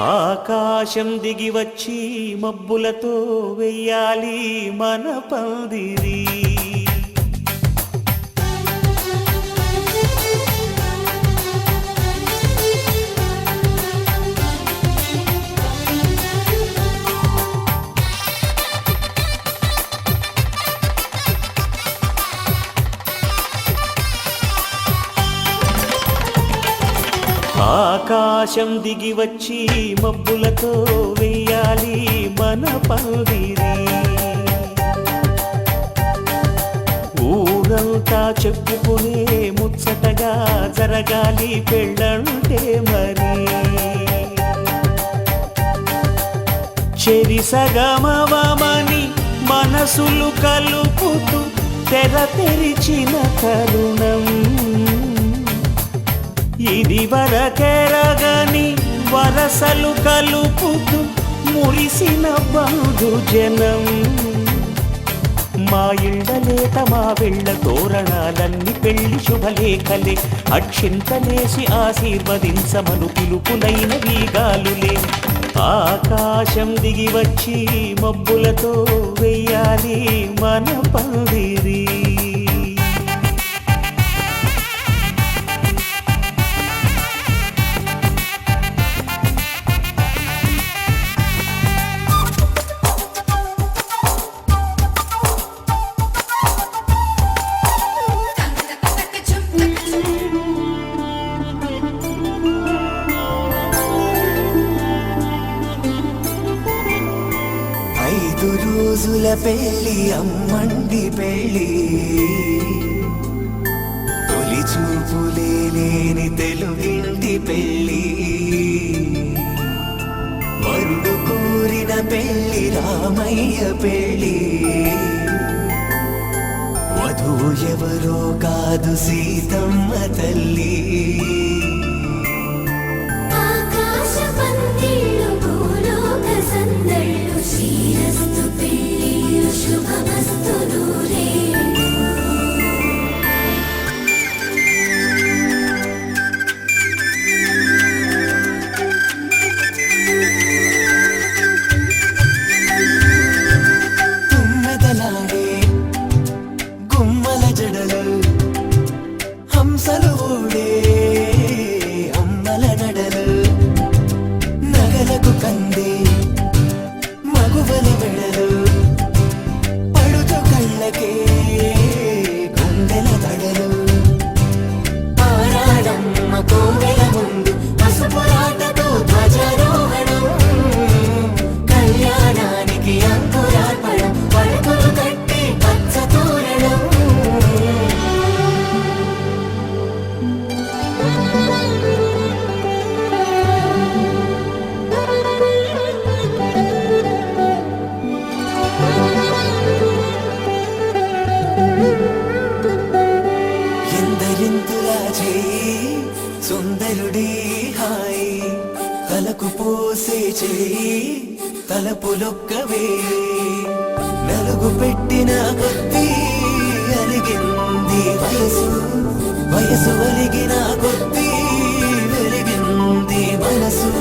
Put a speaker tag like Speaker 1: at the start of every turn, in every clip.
Speaker 1: ఆకాశం దిగి వచ్చి మబ్బులతో వెయ్యాలి మన పందిరి. ఆకాశం దిగి వచ్చి మబ్బులతో వెయ్యాలి మన పందిరి. ఊరంతా చెప్పుకునే ముచ్చటగా జరగాలి పెళ్ళంటే మరి. చెరిసగమవమని మనసులు కలుపుతూ తెర తెరిచిన తరుణం ఇది వరకెరగని వరసలు కలుపుతూ మురిసిన బంధుజనం. మా ఇళ్ళలేత మా వెళ్ళ తోరణాలన్నీ పెళ్లి శుభలేఖలే. అక్షింతలేసి ఆశీర్వదించమను పిలుపులైన వీగాలులే. ఆకాశం దిగి వచ్చి మబ్బులతో వెయ్యాలి మన పందిరి.
Speaker 2: రోజుల పెళ్ళి అమ్మండి పెళ్ళి. తొలి చూపులే లేని తెలుగింటి పెళ్ళి. వరుడు కోరిన పెళ్ళి రామయ్య పెళ్ళి. వధువు ఎవరో కాదు సీతమ్మ తల్లి. హంసలు ఊడే అమ్మల నడలు. నగలకు కంది మగువల మెడలు. పడుచు కళ్ళకే గుండెల దడలు. ఆరాడమ్మ కోవెల ముందు పసుపురాటతో ధ్వజారోహణం. కళ్యాణానికి అంకురార్పణం. పడుకులు కట్టి పచ్చ తోరణం. ఎందరింతులా చేయి సుందరుడి హాయి. తలకు పోసే చేయి తలపులొక్కవే. నలుగు పెట్టిన కొద్దీ అలిగింది వయసు. వయసు ఒలిగిన కొద్దీ వెలిగింది మనసు.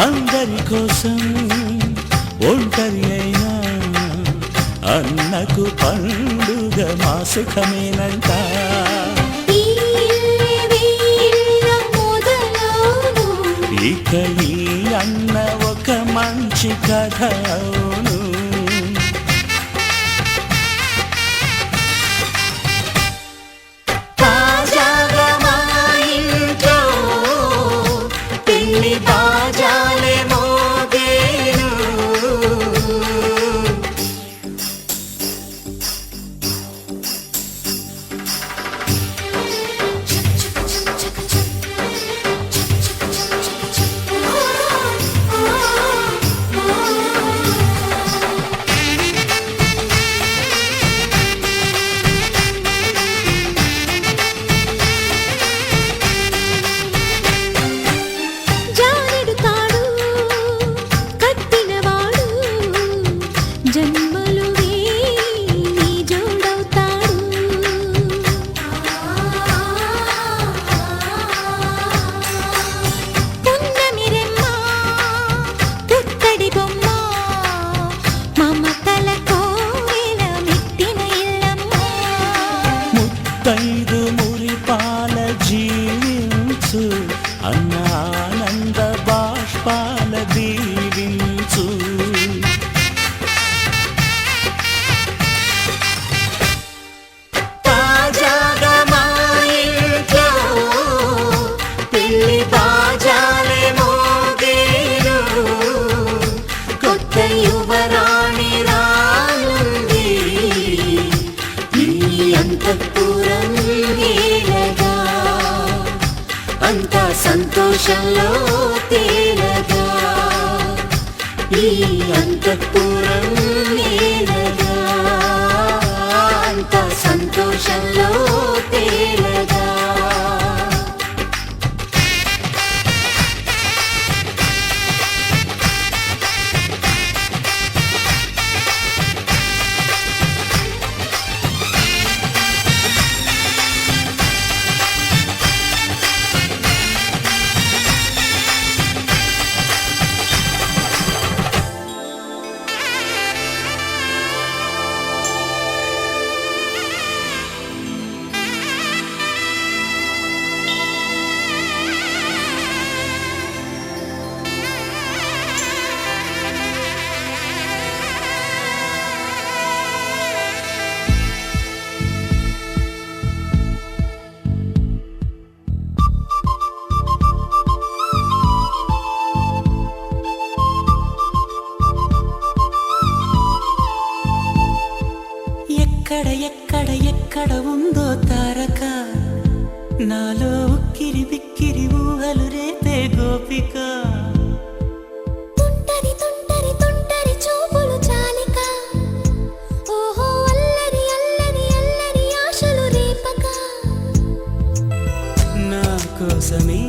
Speaker 1: అందరి కోసం ఒంటరి అయినా అన్నకు పండుగ మా సుఖమేనంట. ఇక ఈ అన్న ఒక మంచి కథ అవును. తాజాగా మా ఇంట్లో పెళ్లి బాజాలే మోగేను.
Speaker 3: జన్మలు వేయి జోడవుతాడు. పున్నమిరెమ్మ పుత్తడి బొమ్మ మమతల కోవెల మెట్టిన ఇల్లమ్మ.
Speaker 1: ముత్తైదు మురిపాల జీవించు అన్న ఆనంద బాష్పాల దీవించు. తాజాగా మా ఇంట్లో పెళ్లి బాజాలే మోగేను. కొత్త యువరాణి రానుంది ఈ అంతఃపురం ఏలగా. అంతా సంతోషంలో తేలగా ఈ అంతఃపురం ఏలగా. అంతా సంతోషంలో తేలగా. ఎక్కడ ఎక్కడ ఎక్కడ ఉందో తారక, నాలో ఉక్కిరి బిక్కిరి ఊహలు రేపే గోపిక.
Speaker 3: తుంటరి తుంటరి తుంటరి చూపులు చాలిక, ఓహో అల్లరి అల్లరి అల్లరి ఆశలు రేపక.
Speaker 1: నా కోసమే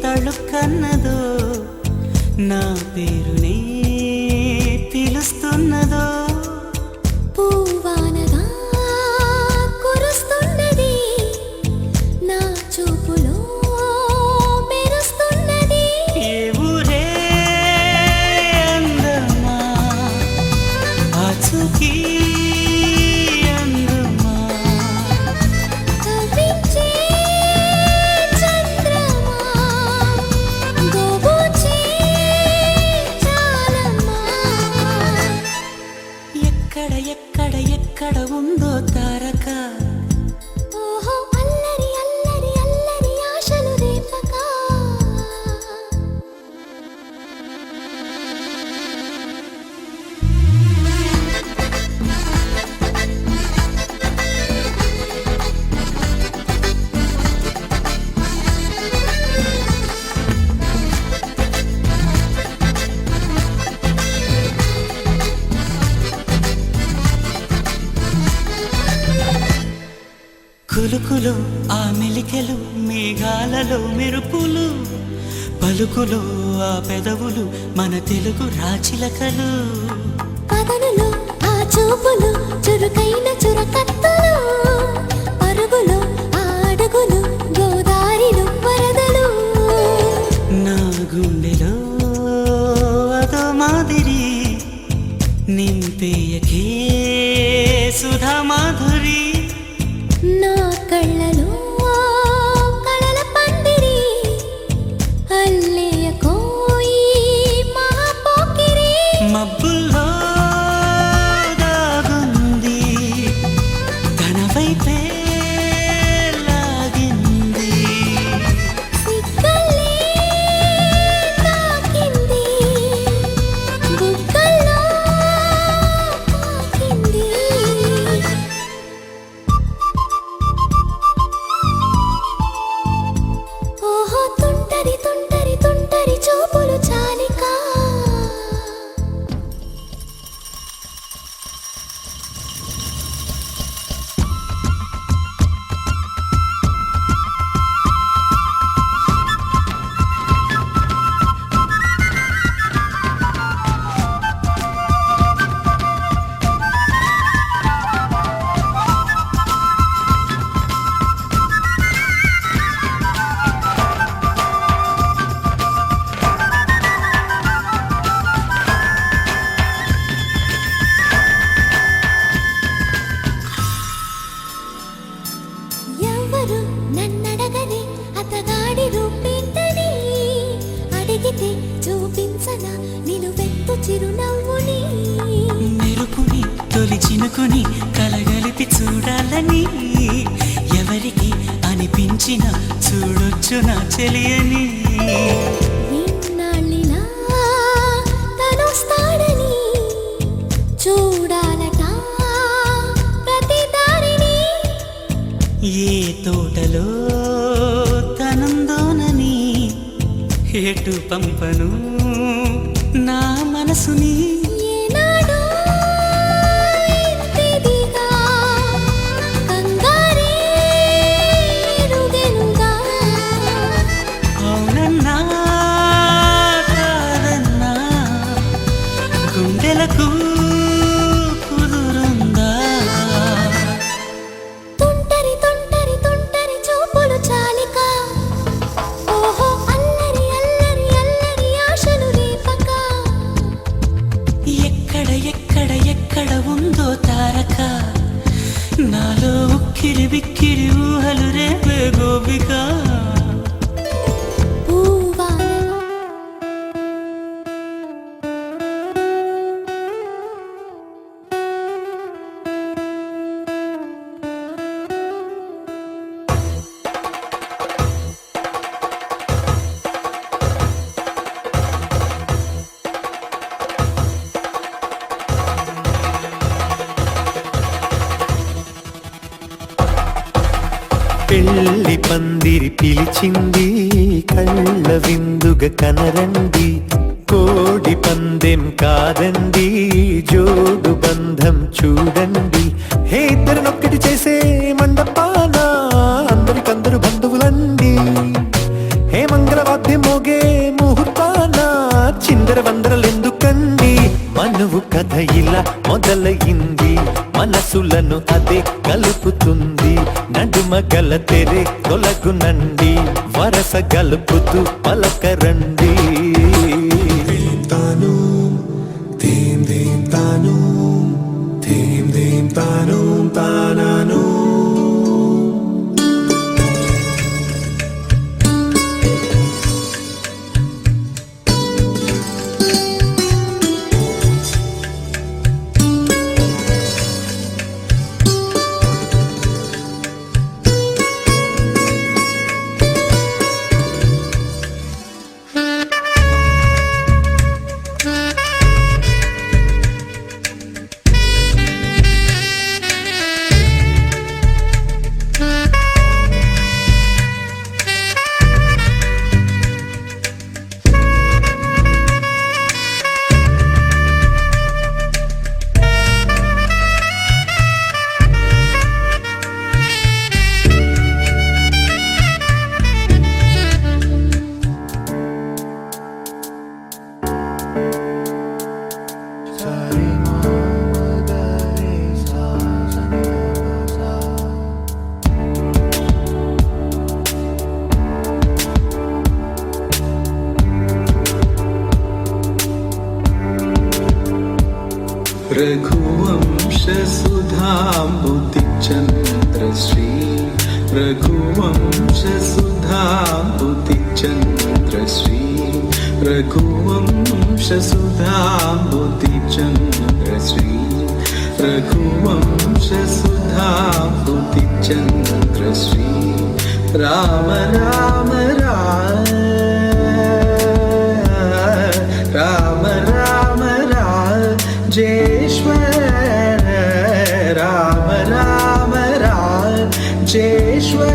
Speaker 1: తళుక్కన్నదో, నా పేరునే పిలుస్తున్నదో.
Speaker 3: పూవానగా కురుస్తున్నది, నా చూపులో మెరుస్తున్నది.
Speaker 1: ఏ ఊరే అందమా ఆచూకీ అందమా.
Speaker 3: కవ్వించే చంద్రమా గోబూచే చాలమ్మా.
Speaker 1: ఎక్కడ ఎక్కడ ఎక్కడ ఉందో తారక,
Speaker 3: ఓహో అల్లరి అల్లరి అల్లరి ఆశలు రేపక.
Speaker 1: కులుకులు ఆ మెలికెలు మేఘాలలో మెరుపులు, పలుకులో ఆ పెదవులు మన తెలుగు రాచిలకలు.
Speaker 3: కథనులు ఆ చూపులు చురుకైన చురకత్తలు, పరుగులు ఆ అడుగులు గోదారిలు వరదలు.
Speaker 1: నా గుండెలో తొలి చినుకుని కలగలిపి చూడాలని ఎవరికి అనిపించిన చూడొచ్చు నా చెలియని
Speaker 3: ఇన్నాళ్ళిలా తనొస్తాడని చూడాలట ప్రతి దారిని
Speaker 1: ఏ తోటలో తనందోనని ఎటు పంపను నా మనసుని
Speaker 3: ఏనాడో ఇంతిదిగా కంగారేరుగెనుగా
Speaker 1: అవునన్నా కాదన్నా గుండెలకు కుదురుందా
Speaker 3: తుంటరి తుంటరి తుంటరి చూపులు చాలిక ఓహో అల్లరి అల్లరి అల్లరి ఆశలు రేపక
Speaker 1: ఎక్కడ ఎక్కడ ఎక్కడ ఉందో తారక నాలో ఉక్కిరి బిక్కిరి ఊహలు రేపే గోపిక
Speaker 3: పూవాలలో
Speaker 2: పెళ్లి పందిరి పిలిచింది కళ్ళ విందుగ కనరండి కోడి పందెం కాదండి జోడు బంధం చూడండి హే ఇద్దరినొక్కటి చేసే మండపాన అందరికందరు బంధువులండి హే మంగళవాద్యం మోగే ముహూర్తాన చిందర వందరలెందుకండి మనువు కథ ఇలా మొదలయింది మనసులను అదే కలుపుతుంది నడుమ గల తెరే తొలగునండి వరస గలుపుతూ పలకరండి
Speaker 4: తాను తీం తీం తాను తీం తీం తాను తానాను
Speaker 5: रघुवंशसुधाम्बुतिचन्द्रश्री रघुवंशसुधाम्बुतिचन्द्रश्री रघुवंशसुधाम्बुतिचन्द्रश्री रघुवंशसुधाम्बुतिचन्द्रश्री राम राम राम राम राजेश्वर राम राम राजेश्वर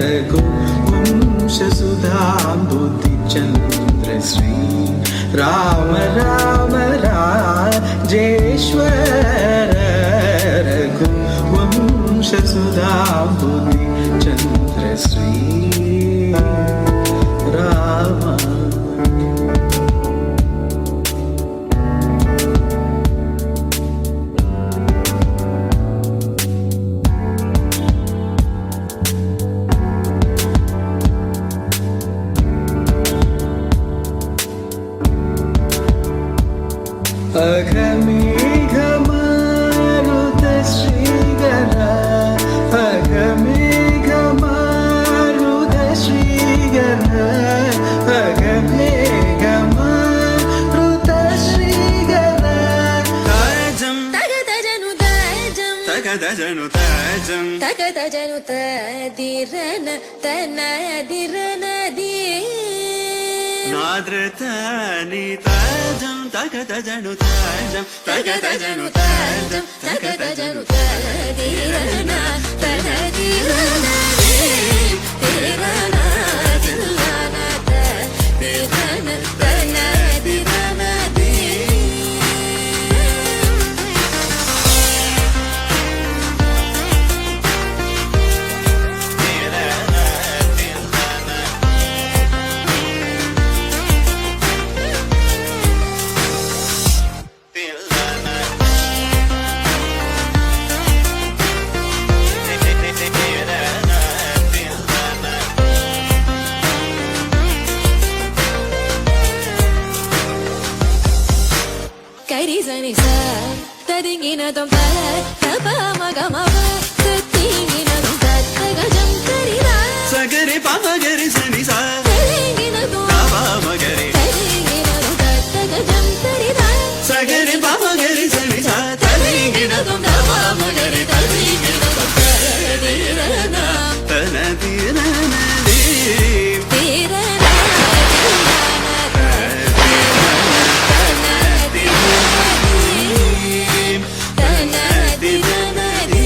Speaker 5: रघुवंशसुधाम्बुतिचन्द्रश्री राम राम राजेश्वर रघुवंशसुधाम्बुतिचन्द्रश्री राम अघमेघमारुतश्रीगणा अघमेघमारुतश्रीगणा
Speaker 6: తజను తదిరన తనదిరన ది
Speaker 5: నాద్రతని తాజం తగతజను తాజం తగతజను తాజం
Speaker 6: తగతజను తదిరన తనదిరన ది తిరన తిల్లన తదిరన తనదిరన ది కరిజని స తదింగినదం ప తప మగమవ తతింగినదం తగజం కరిరా
Speaker 5: సగరి పమగరి సని సా
Speaker 6: తదింగినదం
Speaker 5: పమగరి
Speaker 6: తదింగినదం తగజం కరిరా
Speaker 5: సగరి పమగరి సని సా
Speaker 6: తదింగినదం తపమగరి తదింగినదం తదిరన
Speaker 5: తనదిరనది
Speaker 6: తిరన తిల్లన తనదిరన ది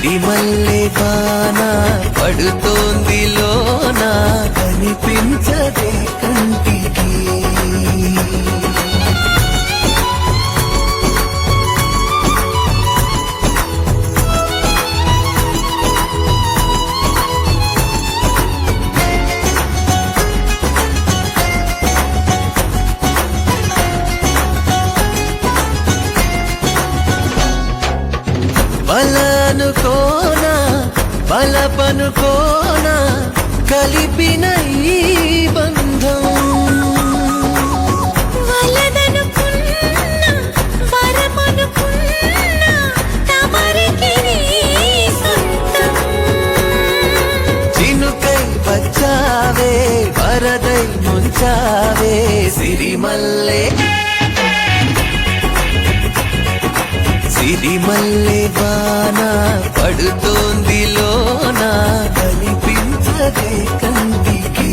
Speaker 2: సిరిమల్లె వాన పడుతోంది లోన కనిపించదే కంటికి బలనుకోనా బలపనుకోనా కలిపిన ఈ బంధం
Speaker 3: వలదనుకున్నా వరమనుకున్నా తమరికి నీ సొంతం
Speaker 2: చినుకై వచ్చావే వరదై ముంచావే సిరిమల్లె సిరిమల్లె వాన పడుతోంది లోన కనిపించదే కంటికి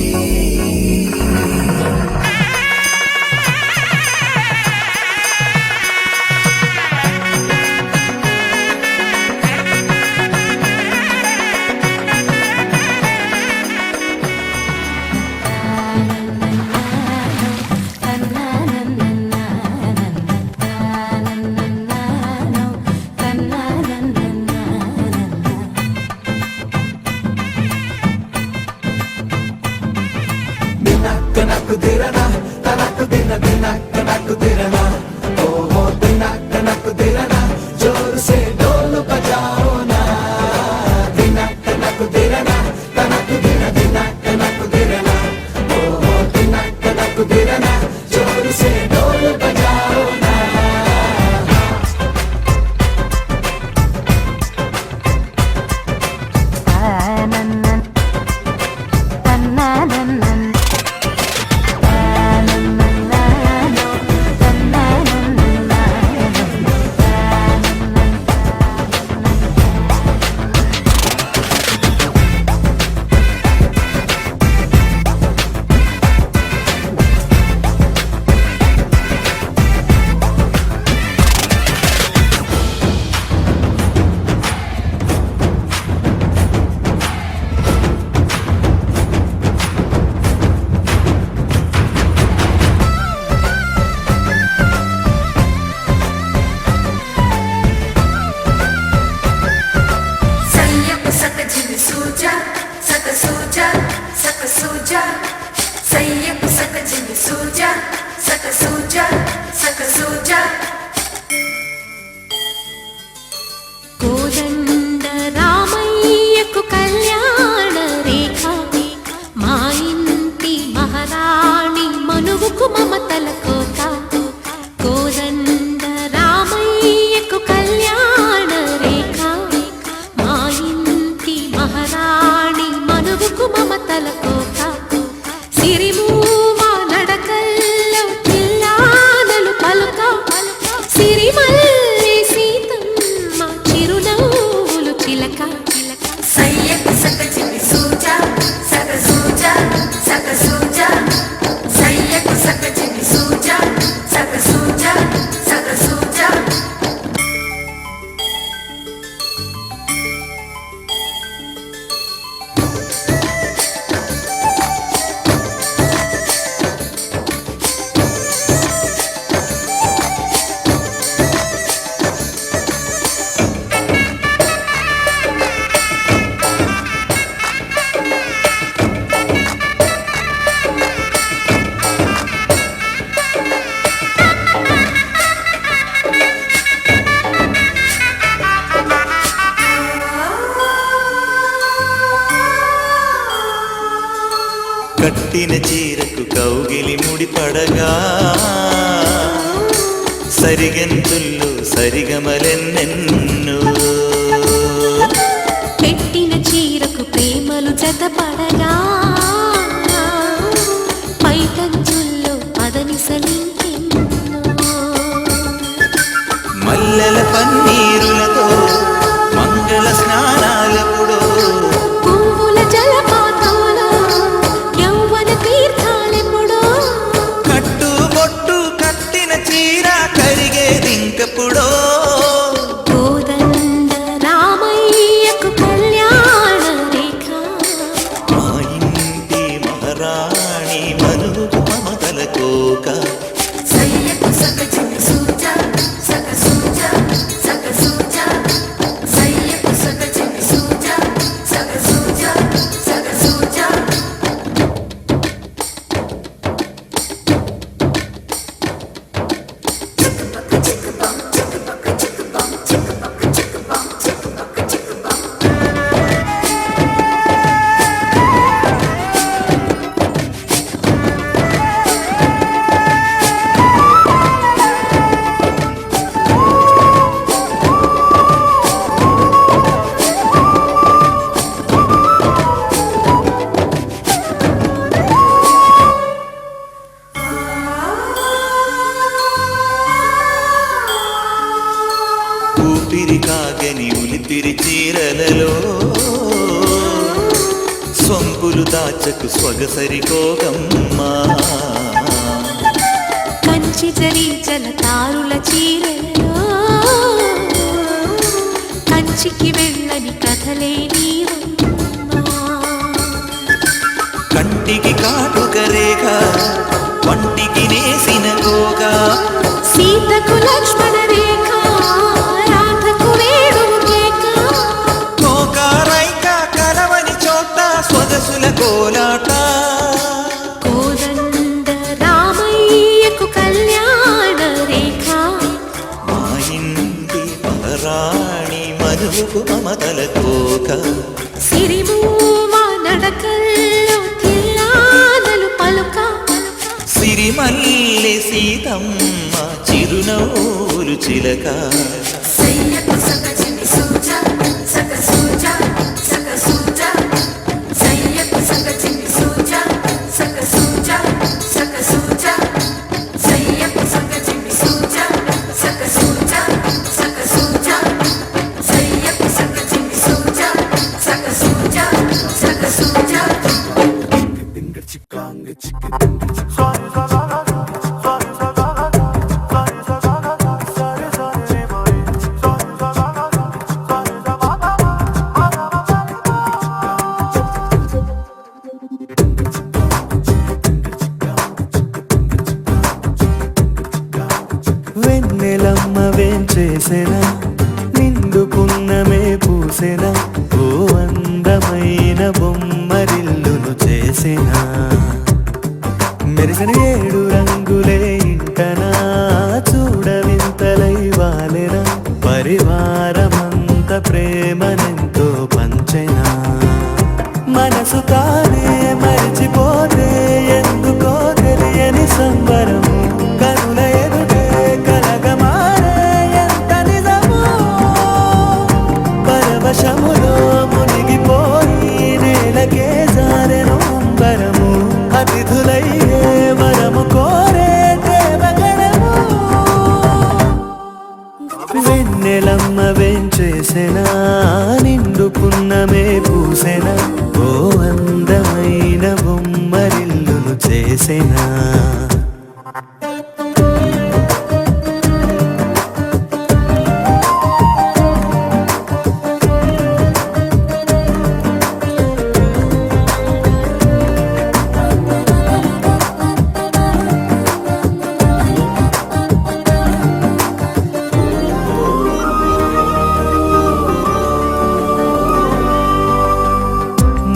Speaker 3: కోదండ రామయ్యకు కళ్యాణ రేఖ మా ఇంటి మహారాణి మనువుకు మమతల కోట కోదండ రామయ్యకు కళ్యాణ రేఖ మా ఇంటి మహారాణి మనువుకు మమతల కోట సిరిమూవా నడకల్లో పిల్లానలు పలుక సిరిమల్లె సీతమ్మ చిరునవ్వులు చిలక
Speaker 6: సయ్యకు సకజిమి సూజా సక సూజా సక సూజా సయ్యకు సకజిమి సూజా సక సూజా సక సూజా
Speaker 2: కట్టిన చీరకు కౌగిలి ముడిపడగా సరిగంతుల్లో సరిగమలెన్నెన్నో
Speaker 3: పెట్టిన చీరకు ప్రేమలు జతపడగా పైటంచుల్లో పదనిసలింకెన్నో
Speaker 2: మల్లెల పన్నీరులతో మంగళ స్నానాలపుడో
Speaker 3: పువ్వుల జలపాతంలో యౌవన తీర్థాలెప్పుడో
Speaker 2: కట్టుబొట్టు కట్టిన చీర కరిగేదింకపుడో
Speaker 3: కోదండ రామయ్య
Speaker 2: ఊపిరి కాగని ఉలిపిరి చీరలలో సొంపులు దాచకు స్వగసరి కోగమ్మా
Speaker 3: కంచి జరి జలతారుల చీరలో కంచికి వెళ్ళని కథలే నీవమ్మా
Speaker 2: కంటికి కాటుక రేఖ వంటికి నేసిన గోగా
Speaker 3: సీతకు లక్ష్మణ రేఖ రాధకు వేణువు కేక
Speaker 2: కోకారైక కలవని చోట స్వదసుల కోలాట
Speaker 3: కోదండ రామయ్యకు కళ్యాణ రేఖ
Speaker 2: మా ఇంటి మహారాణి మనువుకు మమతల కోక
Speaker 3: సిరిమూమ నడకల్లో తిల్లాదలు పలుక
Speaker 2: సిరిమల్లె సీతమ్మ చిరునవ్వులు చిలక
Speaker 6: సయ్యకు సకచిని సూజా సక సూజా సక సూజా సయ్యకు సకచిని సూజా సక సూజా సక సూజా సయ్యకు సకచిని సూజా సక సూజా సక సూజా సయ్యకు సకచిని సూజా సక సూజా సక సూజా
Speaker 7: వెన్నెలమ్మ వేంచేసెనా నిండు పున్నమే పూసెనా ఓ అందమైన బొమ్మరిల్లును చేసెనా మెరిసిన 7 రంగులే ఇంటనా చూడవింతలై వాలెనా పరివారమంత ప్రేమనెంతో పంచెనా మనసు తానే మరిచిపోతే ఎందుకో తెలియని సంబరము కనుల ఎదుటే కలగమారే ఎంత నిజమో పరవశములో మునిగిపోయి నేలకే జారెను అంబరము అతిథులయ్యే వరము కోరే దేవగణము వెన్నెలమ్మ వేంచేసెనా నిండు పున్నమే పూసెనా ఓ అందమైన బొమ్మరిల్లును చేసెనా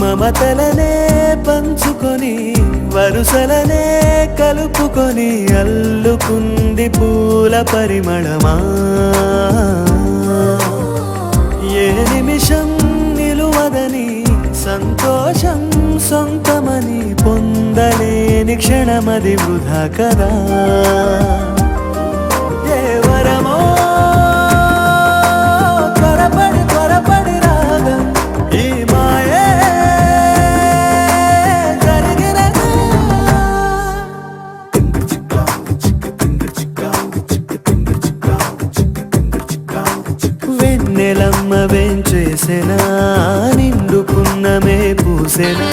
Speaker 7: మమతలనే పంచుకొని వరుసలనే కలుపుకొని అల్లుకుంది పూల పరిమళమా ఏ నిమిషం నిలువదని సంతోషం సొంతమని పొందలేని క్షణమది వృధా కదా ఏ వరమో త్వరపడి త్వరపడి రాగా ఈ మాయే జరిగినదా వెన్నెలమ్మ వేంచేసెనా నిండు పున్నమే పూసెనా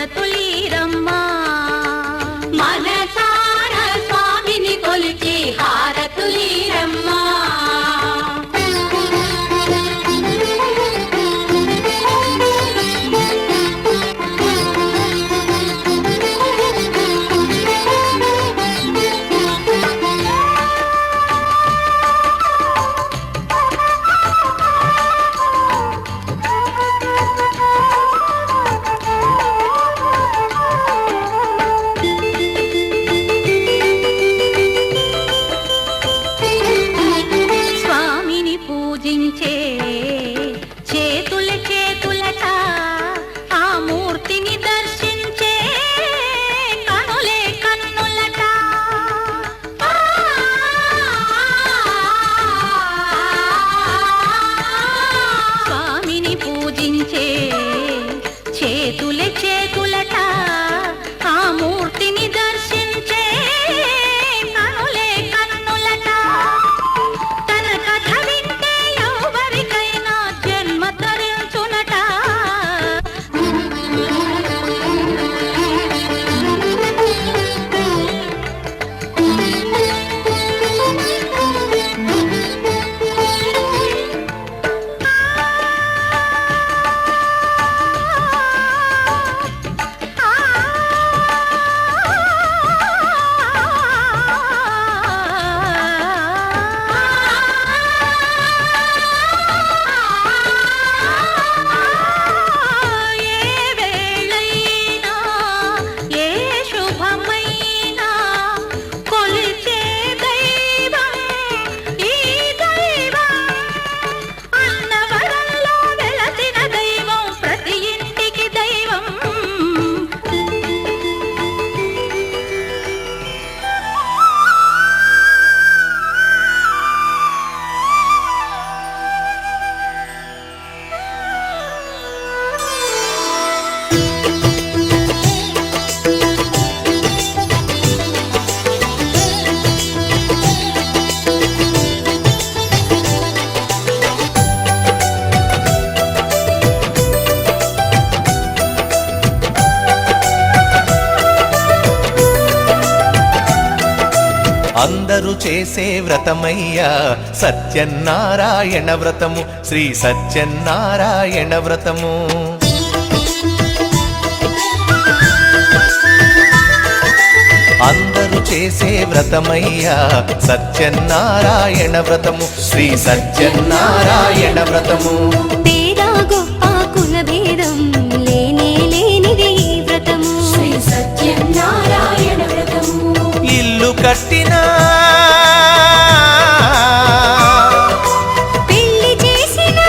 Speaker 3: హారతులీరమ్మా మనసార స్వామిని కొలిచి హారతులీరమ్మా స్వామిని పూజించే చేతుల చేతులట ఆ మూర్తిని దర్శించే కనులే కన్నులట స్వామిని పూజించే చేతుల చేతులట ఆ మూర్తిని దర్శించే కనులే కన్నులట తన కథ వింటే ఎవరికైనా జన్మ తరించునట ఏ వేళైనా ఏ శుభమైనా కొలిచే దైవం ఈ దైవం అన్నవరంలో వెలసిన దైవం ప్రతి ఇంటికి దైవం
Speaker 2: అందరూ చేసే వ్రతమయ్యా సత్యనారాయణ వ్రతము శ్రీ సత్యనారాయణ వ్రతము అందరూ చేసే వ్రతమయ్యా సత్యనారాయణ వ్రతము శ్రీ సత్యనారాయణ వ్రతము
Speaker 3: పేద గొప్ప కుల భేదం లేనే లేనిది ఈ వ్రతము
Speaker 6: శ్రీ సత్యనారాయణ వ్రతము
Speaker 2: ఇల్లు కట్టినా
Speaker 3: పెళ్లి చేసిన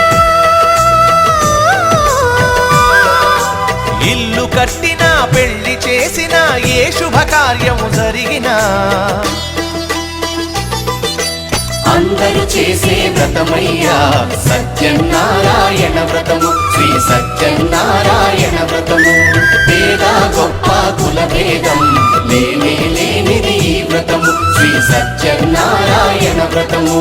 Speaker 2: ఇల్లు కట్టినా పెళ్లి చేసినా ఏ శుభకార్యము జరిగినా అందరూ చేసే వ్రతమయ్యా సత్యనారాయణ వ్రతము శ్రీ సత్యనారాయణ వ్రతము పేద గొప్ప కుల భేదం లేనే లేనిది ఈ వ్రతము శ్రీ సత్యనారాయణ వ్రతము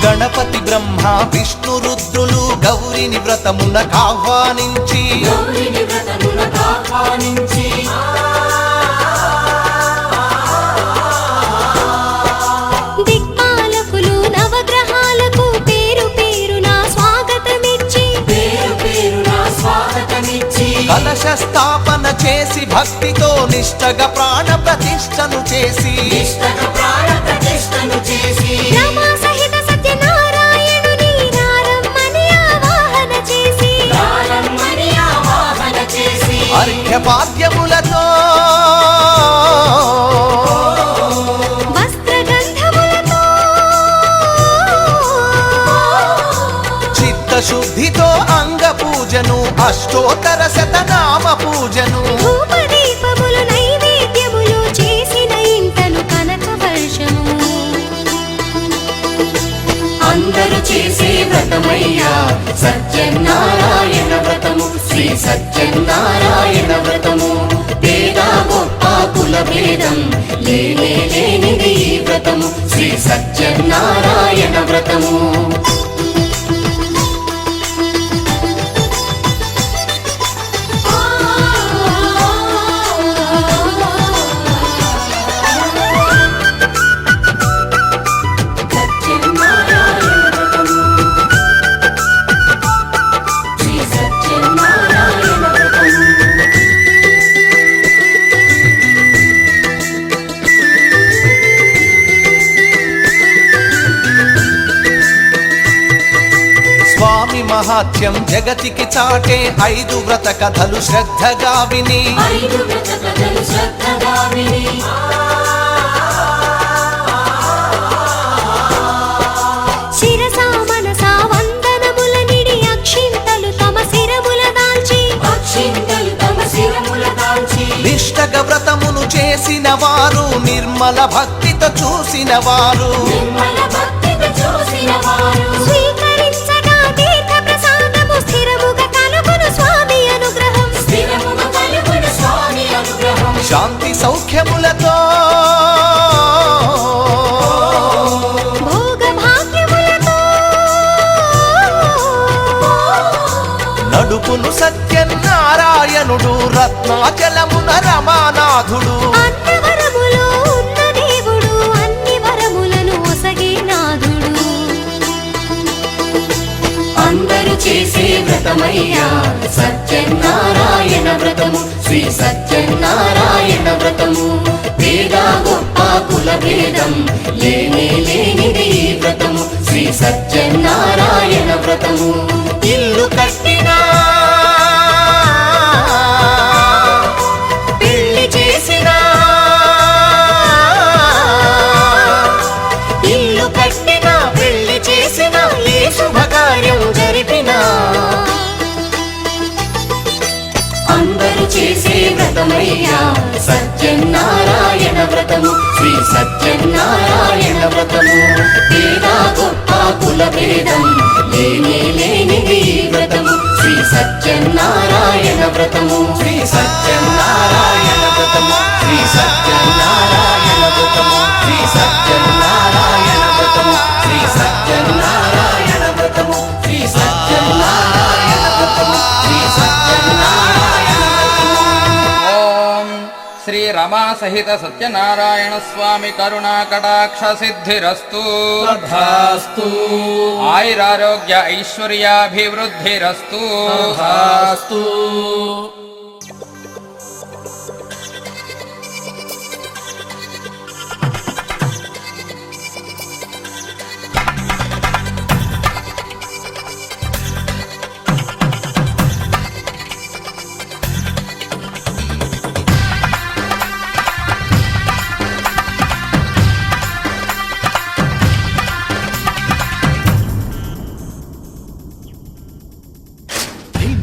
Speaker 2: గణపతి బ్రహ్మ విష్ణు రుద్రులు గౌరిని వ్రతమునకు ఆహ్వానించి
Speaker 6: గౌరిని వ్రతమునకు ఆహ్వానించి
Speaker 3: దిక్పాలకులు నవగ్రహాలకు పేరు పేరున స్వాగతమిచ్చి
Speaker 6: పేరు పేరున స్వాగతమిచ్చి
Speaker 2: కలశ స్థాపన చేసి భక్తితో నిష్టగా ప్రాణ ప్రతిష్టను చేసి
Speaker 6: నిష్టక ప్రాణ ప్రతిష్టను చేసి
Speaker 3: రమా సహిత సత్యనారాయణుని రారమ్మని ఆవాహన చేసి
Speaker 6: ప్రారంభని ఆవాహన చేసి
Speaker 2: అర్ఘ్యపాద్యములతో
Speaker 3: వస్త్రగంధములతో
Speaker 2: చిత్తశుద్ధితో అంగ పూజను అష్టోత్తర శతనామ పూజను
Speaker 3: ధూపదీపములు నైవేద్యములు చేసిన ఇంటను కనక వర్షము
Speaker 6: అందరూ చేసే వ్రతమయ్యా సత్యనారాయణ వ్రతము శ్రీ సత్యనారాయణ వ్రతము పేద గొప్ప కుల భేదం లేనే లేనిది ఈ వ్రతము శ్రీ సత్యనారాయణ వ్రతము
Speaker 2: స్వామి మహాత్యం జగతికి చాటే 5 వ్రత కథలు శ్రద్ధగా విని
Speaker 3: శిరసా మనసా వందనముల నిడి అక్షింతలు తమ శిరముల దాల్చి
Speaker 2: నిష్టగా వ్రతమును చేసిన వారు నిర్మల భక్తితో చూసిన వారు
Speaker 3: స్వీకరించగా తీర్థ ప్రసాదము స్థిరముగా కలుగును స్వామి అనుగ్రహం
Speaker 2: శాంతి సౌఖ్యములతో
Speaker 3: భోగ భాగ్యములతో
Speaker 2: నడుపును సత్యనారాయణుడు రత్నాచలమున రమానాథుడు
Speaker 3: అన్నవరములో ఉన్న దేవుడు అన్ని వరములను ఒసగే నాథుడు
Speaker 6: అందరూ చేసే వ్రతమయ్యా సత్యనారాయణ వ్రతము శ్రీ సత్యనారాయణ వ్రతము పేద గొప్ప కుల భేదం లేనే లేనిది ఈ వ్రతము శ్రీ సత్యనారాయణ వ్రతము
Speaker 2: ఇల్లు కట్టినా పెళ్లి చేసినా ఇల్లు కట్టినా పెళ్లి చేసినా ఏ శుభకార్యం జరిపినా
Speaker 6: అందరూ చేసే వ్రతమయ్యా సత్యనారాయణ వ్రతము శ్రీ సత్యనారాయణ వ్రతము పేద గొప్ప కుల భేదం లేనే లేనిది ఈ వ్రతము శ్రీ సత్యనారాయణ వ్రతము
Speaker 2: శ్రీ సత్యనారాయణ వ్రతము శ్రీ సత్యనారాయణ వ్రతము శ్రీ సత్యనారాయణ వ్రతము శ్రీ సత్యనారాయణ వ్రతము శ్రీ సత్యనారాయణ వ్రతము శ్రీ సత్యనారాయణ వ్రతము
Speaker 8: ఓం శ్రీ రమా సహిత సత్యనారాయణ స్వామి కరుణా కటాక్ష సిద్ధిరస్తు
Speaker 1: తథాస్తు
Speaker 8: ఆయురారోగ్య ఐశ్వర్యాభివృద్ధిరస్తు
Speaker 1: తథాస్తు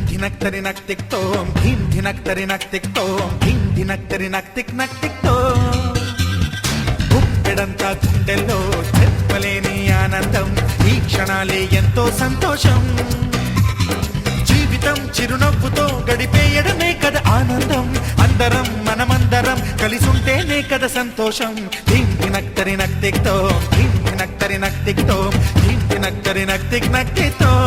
Speaker 5: ధినక్తరి నక్తిక్తోం ధీం ధినక్తరి నక్తిక్తోం ధీం ధినక్తరి నక్తిక్తోం గుప్పెడంతా గుండెల్లో చెప్పలేని ఆనందం ఈ క్షణాలే ఎంతో సంతోషం జీవితం చిరునవ్వుతో గడిపేయడమే కదా ఆనందం అందరం మనమందరం కలిసుంటేనే కదా సంతోషం ధీం ధినక్తరి నక్తిక్తోం ధీం ధినక్తరి నక్తిక్తోం ధీం ధినక్తరి నక్తిక్తోం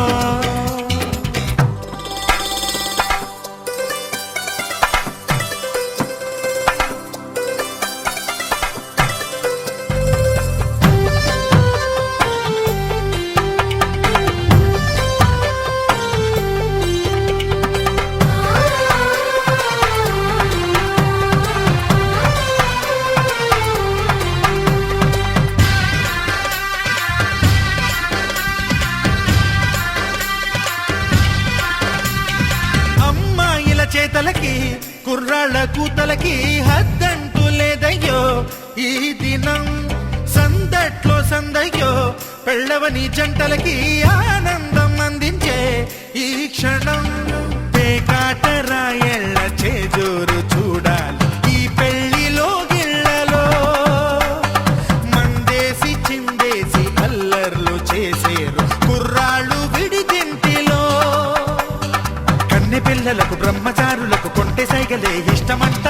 Speaker 5: చేతలకి కుర్రాళ్ళ కూతలకి హద్దంటూ లేదయ్యో ఈ దినం సందట్లో సందయ్యో పెళ్ళవని జంటలకి ఆనందం అందించే ఈ క్షణం పేకాట రాయళ్ళ చేజోరు చూడాలి ఈ పెళ్లిలో గిళ్ళలో మందేసి చిందేసి అల్లర్లు చేసేరు కుర్రాళ్ళు విడిదింటిలో కన్నె పిల్లలకు బ్రహ్మచారులకు కొంటె సైగలే ఇష్టమంట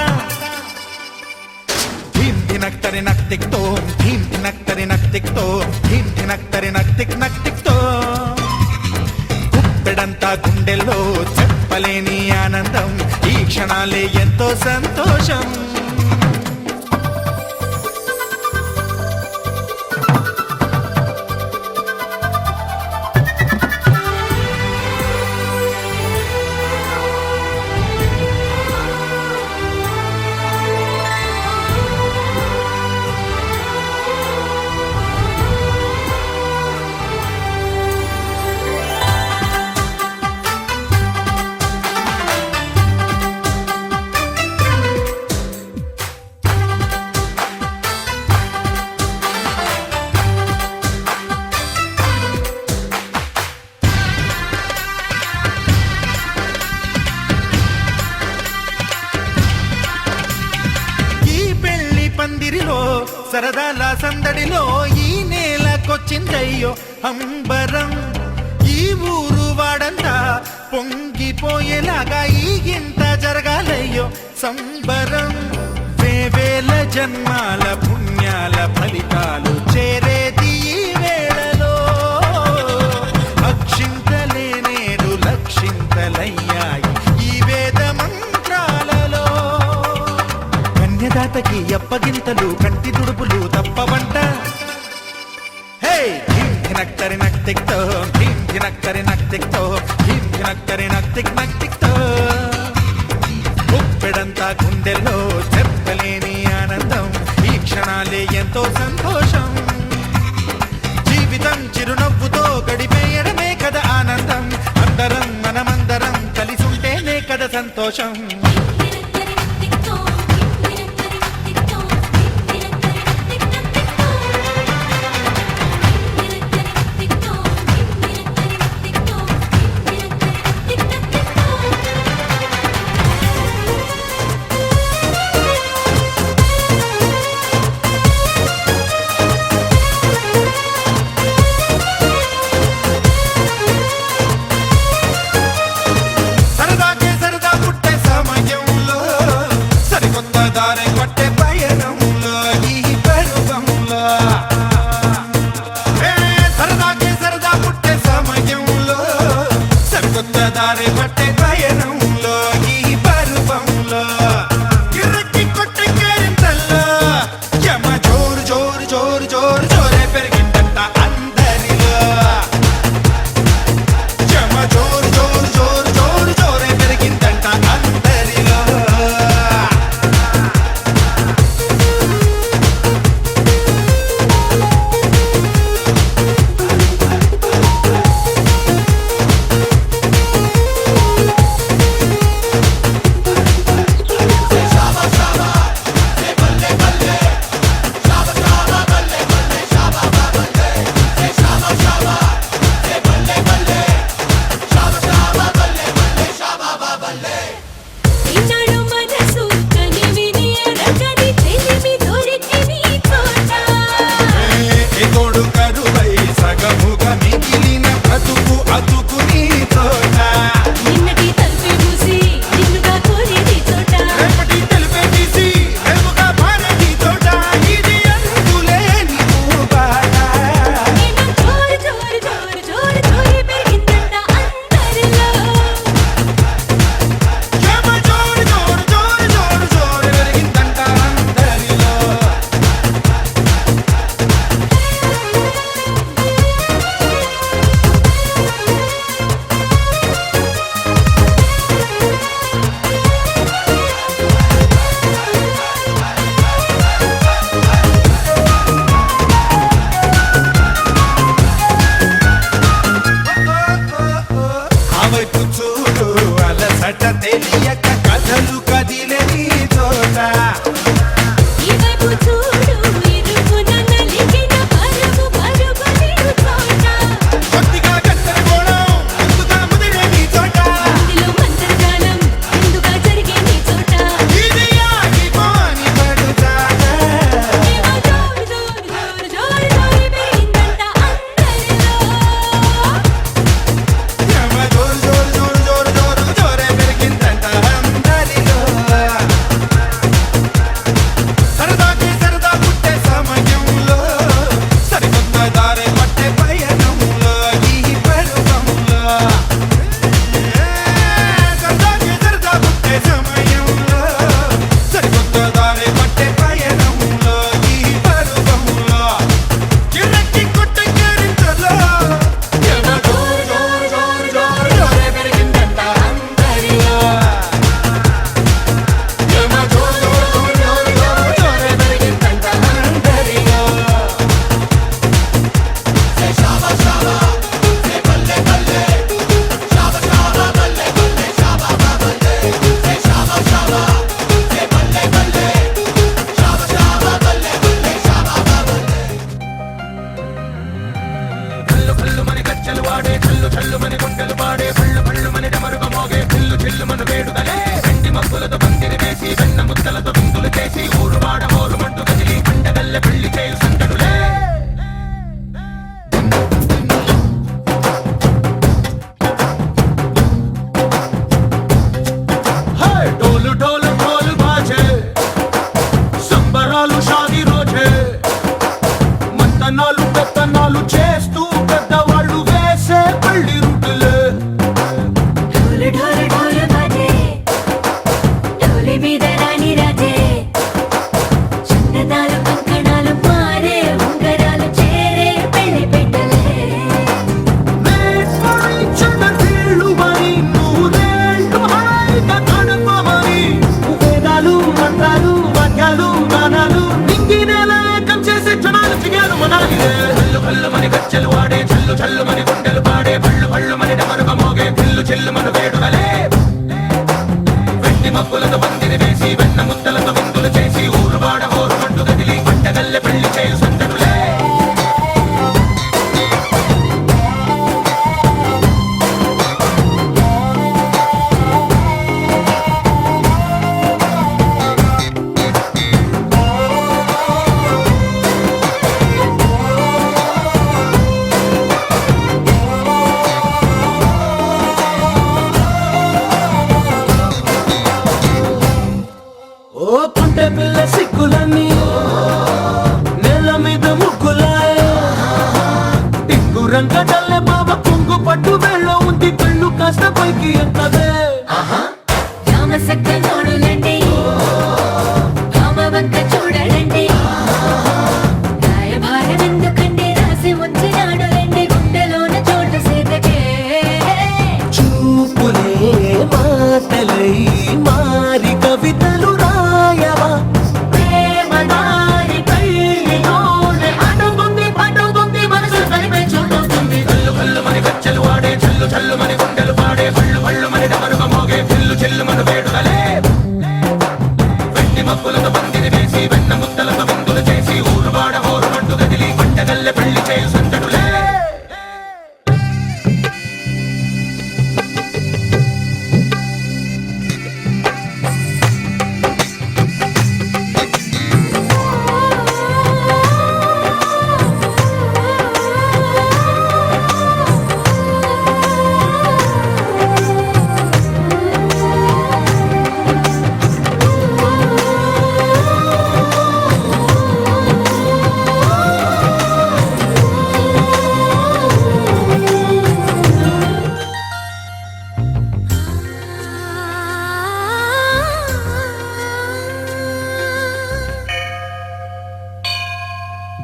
Speaker 5: ధీమ్ ధినక్తరి నక్తిక్తో ధీమ్ ధినక్తరి నక్తిక్తో ధీమ్ ధినక్తరి నక్తిక్ నక్తిక్తో గుప్పెడంతా గుండెల్లో చెప్పలేని ఆనందం ఈ క్షణాలే ఎంతో సంతోషం పందిరిలో సరదాల సందడిలో ఈ నేలకొచ్చిందయ్యో అంబరం ఈ ఊరు వాడంతా పొంగిపోయేలాగా ఈ గింత జరగాలయ్యో సంబరం వేవేల జన్మాల పుణ్యాల ఫలితాలు చేరేది ఈ వేళలో అక్షింతలే నేడు లక్షింతలయ్యాయి ఈ వేద మంత్రాలలో కన్యదాతకి అప్పగింతలు కంటి దుడుపులు తప్పవంట హే ధీమ్ ధినక్తరి నక్తిక్తో ధీమ్ ధినక్తరి నక్తిక్తో ధీమ్ ధినక్తరి నక్తిక్ నక్తిక్తో ఉప్పెడంతా గుండెల్లో చెప్పలేని ఆనందం ఈ క్షణాలే ఎంతో సంతోషం జీవితం చిరునవ్వుతో గడిపేయడమే కదా ఆనందం అందరం మనమందరం కలిసుంటేనే కదా సంతోషం దారి పట్టే పయనంలో ఈ పరువంలో గిరకి కొట్టే కేరింతల్లో యమ జోరు జోరు జోరు జోరు జోరే పెరిగిందంట అందరిలో యమ జోరు జోరు జోరు జోరు జోరే పెరిగిందంట అందరిలో తెలియక కథలు కదిలే నీ తోట కొద్దిగా గందరగోళం ముందుగా ముదిరే నీ చోట వేసి వెన్న ముద్దలతో విందులు చేసి ఊరు వాడ హోరు మంటూ కదిలి పండగల్లె పెళ్లి చేయు సందడులే డోలు డోలు ఢోలు బాజే సంబరాలు షాదీ రోజే మంతనాలు పెత్తనాలు చేస్తూ పెద్దవాళ్ళు వేసే పెళ్లి రుటులే
Speaker 3: ఢోలు ఢోలు ఢోలు బాజే ఢోలి మీద రాణి రాజే చందనాలు కంకణాలు మారే ఉంగరాలు చేరే పెళ్లి పెట్టలే
Speaker 5: చంద్రులు మరి నూరేళ్ళు హాయిగా గడపమని వేదాలు మంత్రాలు వాక్యాలు గానాలు నింగినేల ఏకం చేసే క్షణాలు చిగాలు మనాలిలే కళ్ళు కళ్ళు మని గచ్చెలు వాడే చల్లు చల్లు మని గుండెలు పాడే పళ్ళు పళ్ళు మని డమరుగ మోగే పిల్లు చెల్లు మన వేడుకలే వెండి మబ్బులతో పందిరి వేసి వెన్న ముద్దలతో విందులు చేసి ఊరు వాడ హోరు మంటూ కదిలి పంటగల్లె పెళ్లి చేయు సందడులే ఓ పుంటె పిల్ల సిగ్గులన్నీ నెల మీద ముగ్గులాయ టింగు రంగడల్లె బాబ కొంగు పట్టు వెళ్ళ ఉంది కళ్ళు కాస్త పైకి ఎత్తదే
Speaker 3: రామ సక్క నోడులండి రామ వంక చూడడండి రాయభారం ఎందుకండి రాసి ఉంచినాడు రండి గుండెలోన చోటు సీతకే
Speaker 2: చూపులే మాటలై మారి కవితలు రాయవా
Speaker 3: ప్రేమ దారి పెళ్లిలోనే అడుగుంది మనసు కలిపే చోటవుతుంది
Speaker 5: కళ్ళు కళ్ళు మని గచ్చెలు వాడే చల్లు చల్లు మని గుండెలు పాడే పళ్ళు పళ్ళు మని డమరుగ మోగే పిల్లు చెల్లు మన వేడుకలే వెండి మబ్బులతో పందిరి వేసి వెన్న ముద్దలతో విందులు చేసి ఊరు వాడ హోరు మంటూ కదిలి పంటగల్లె పెళ్లి చేయు సందడులే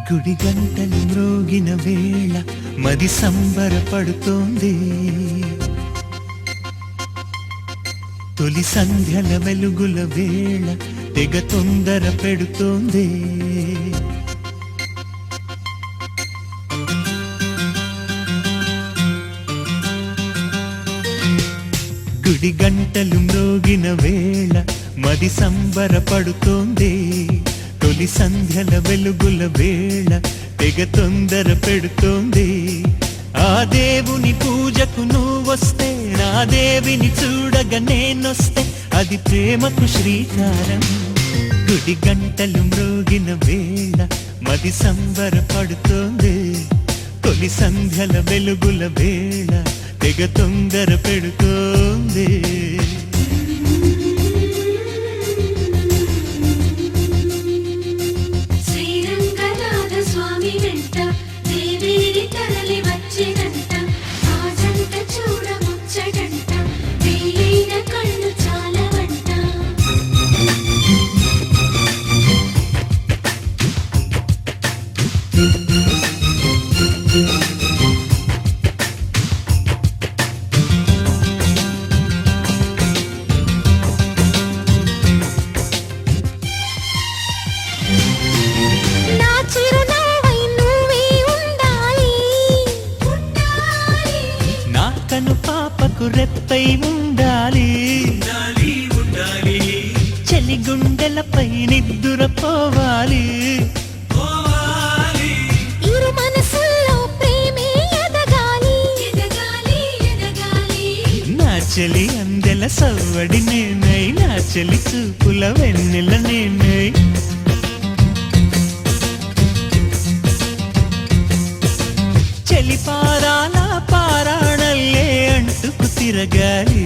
Speaker 7: గుడి గంటలు మ్రోగిన వేళ మది సంబరపడుతోంది తొలి సంధ్యల వెలుగుల వేళ తెగ తొందర పెడుతోంది గుడి గంటలు మ్రోగిన వేళ మది సంబరపడుతోంది తొలి సంధ్యల వెలుగుల వేళ తెగ తొందర పెడుతోంది ఆ దేవుని పూజకు నువ్వొస్తే నా దేవిని చూడగా నేనొస్తే అది ప్రేమకు శ్రీకారం గుడి గంటలు మ్రోగిన వేళ మది సంబరపడుతోంది తొలి సంధ్యల వెలుగుల వేళ తెగ తొందర పెడుతోంది
Speaker 3: శ్రీరంగనాథ స్వామి వెంట దేవేరి తరలి వచ్చినంట ఆ జంట చూడ ముచ్చటంట వీలైన కళ్ళు చాలవంట
Speaker 7: కను పాపకు రెప్పై ఉండాలి చలి గుండెలపై నిద్దురపోవాలి
Speaker 3: ఇరు మనసుల్లో ప్రేమే ఎదగాలి
Speaker 7: నా చెలి అందెల సవ్వడి నేనై నా చెలి చూపుల వెన్నెల నేనే చెలి పారాల పారాణల్లే అంటుకు తిరగాలి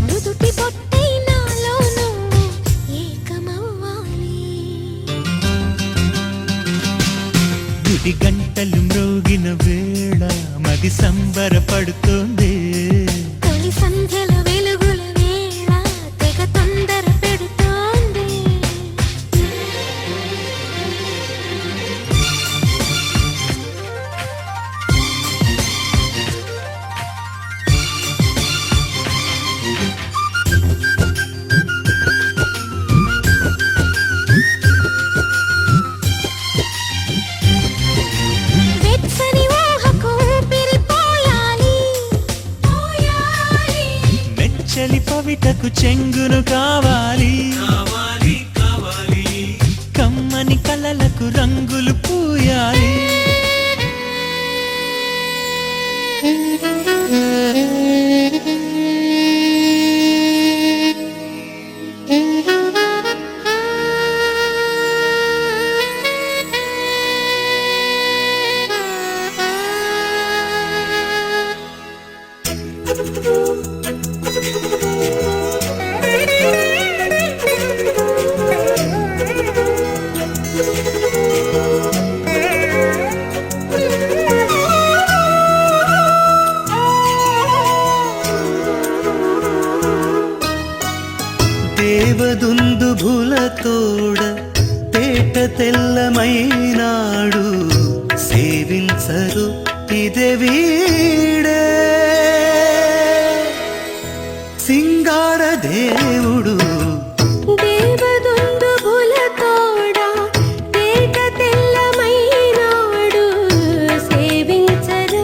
Speaker 3: మృదుటి పొట్టై నాలో నువ్వు ఏకమవ్వాలి
Speaker 7: గుడి గంటలు మ్రోగిన వేళ మది సంబరపడుతోంది
Speaker 3: తొలి సంధ్యల వెలుగుల వేళ తెగ తొందర పెడుతోంది వెచ్చని ఊహకు ఊపిరిపోయాలి
Speaker 7: మెచ్చలి పవిటకు చెంగును కావాలి కమ్మని కలలకు రంగులు పూయాలి దేవదుందుభుల తోడ తేట తెల్లమైనాడు సేవించరు ఇదే వీడే సింగార దేవుడు
Speaker 3: దేవదుందుభుల తోడ తేట తెల్లమైనాడు సేవించరు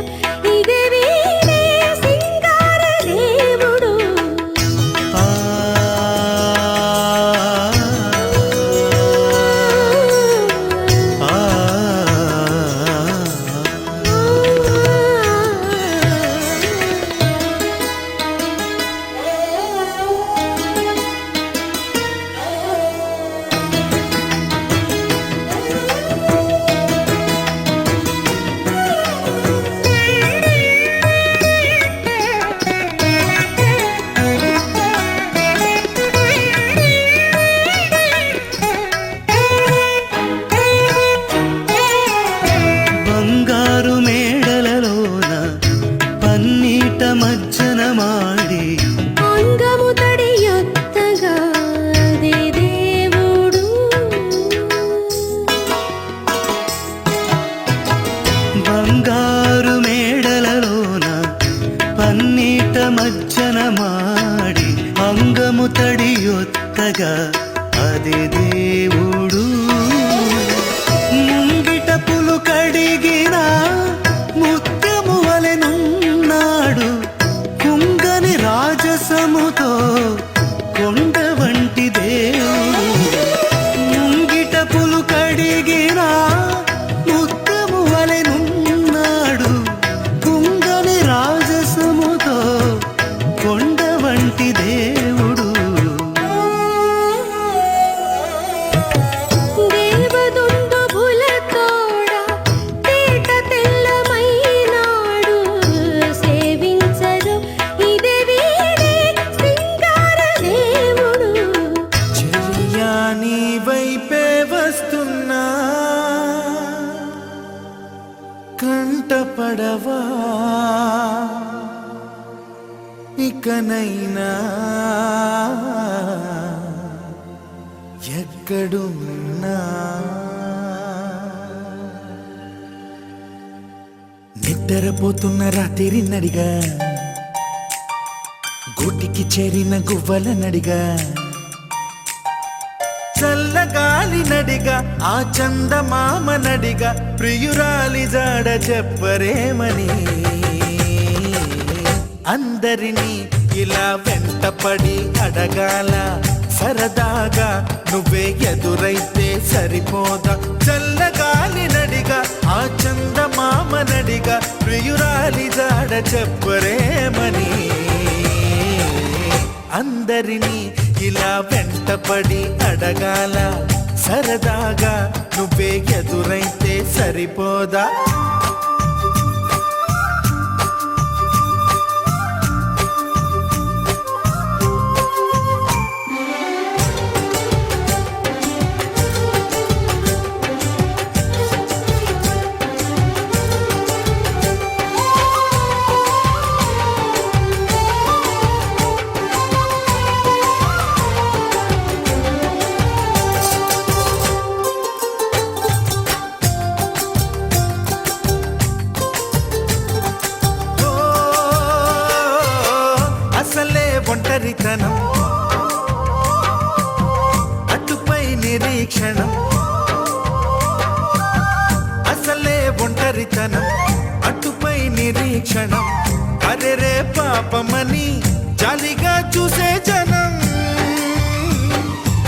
Speaker 3: ఇదే వీడే సింగార దేవుడు
Speaker 7: ఆ ఆ బంగారు మేడలలోన పన్నీట మజ్జన మాడి
Speaker 3: అంగము తడియొత్తగా అదే దేవుడు
Speaker 7: బంగారు మేడలలోన పన్నీట మజ్జన మాడి అంగము తడియొత్తగా అది దేవుడు ముంగిట పులు కడిగిన ముత్యము వలెనున్నాడు కుంగని రాజసముతో కొండ వంటి దేవుడు ముంగిట పులు కడిగిన ముత్యము వలెనున్నాడు కుంగని రాజసముతో కొండ వంటి దేవుడు
Speaker 3: దేవదుందుభుల తోడ తేట తెల్లమైనాడు సేవించరు ఇదే వీడే సింగార దేవుడు
Speaker 5: చెలియా నీ వైపే వస్తున్నా కంటపడవా ఇకనైనా ఎక్కడున్నా నిద్రపోతున్న రాత్రి నడిగా గూటికి చేరిన గువ్వల నడిగా చల్లగాలి నడిగా ఆ చందమామ నడిగా ప్రియురాలి జాడ చెప్పరేమని అందరినీ ఇలా వెంటపడి అడగాల సరదాగా నువ్వే ఎదురైతే సరిపోదా చల్లగాలి నడిగా ఆ చందమామ నడిగా ప్రియురాలి జాడ చెప్పరేమని అందరినీ
Speaker 7: ఇలా వెంటపడి అడగాల సరదాగా నువ్వే ఎదురైతే సరిపోదా అసలే ఒంటరితనం అటుపై నిరీక్షణం అసలే ఒంటరితనం అటుపై నిరీక్షణం అరెరే పాపమని జాలిగా చూసే జనం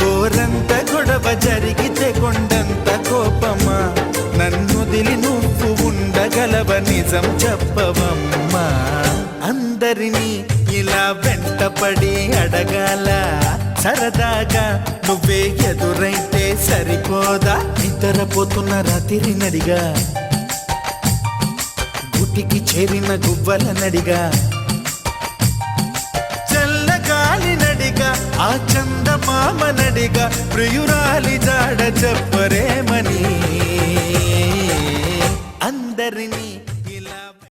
Speaker 7: కోరంత గొడవ జరిగితే కొండంత కోపమా నన్నుదిలి నువ్వు ఉండగలవ నిజం చెప్పవమ్మా అందరినీ ఇలా వెంటపడి అడగాల సరదాగా నువ్వే ఎదురైతే సరిపోదా నిద్రపోతున్న రాత్రి నడిగా గుటికి చేరిన గువ్వల నడిగా చల్లగాలి నడిగా ఆ చందమామ నడిగా ప్రియురాలి జాడ చెప్పరేమని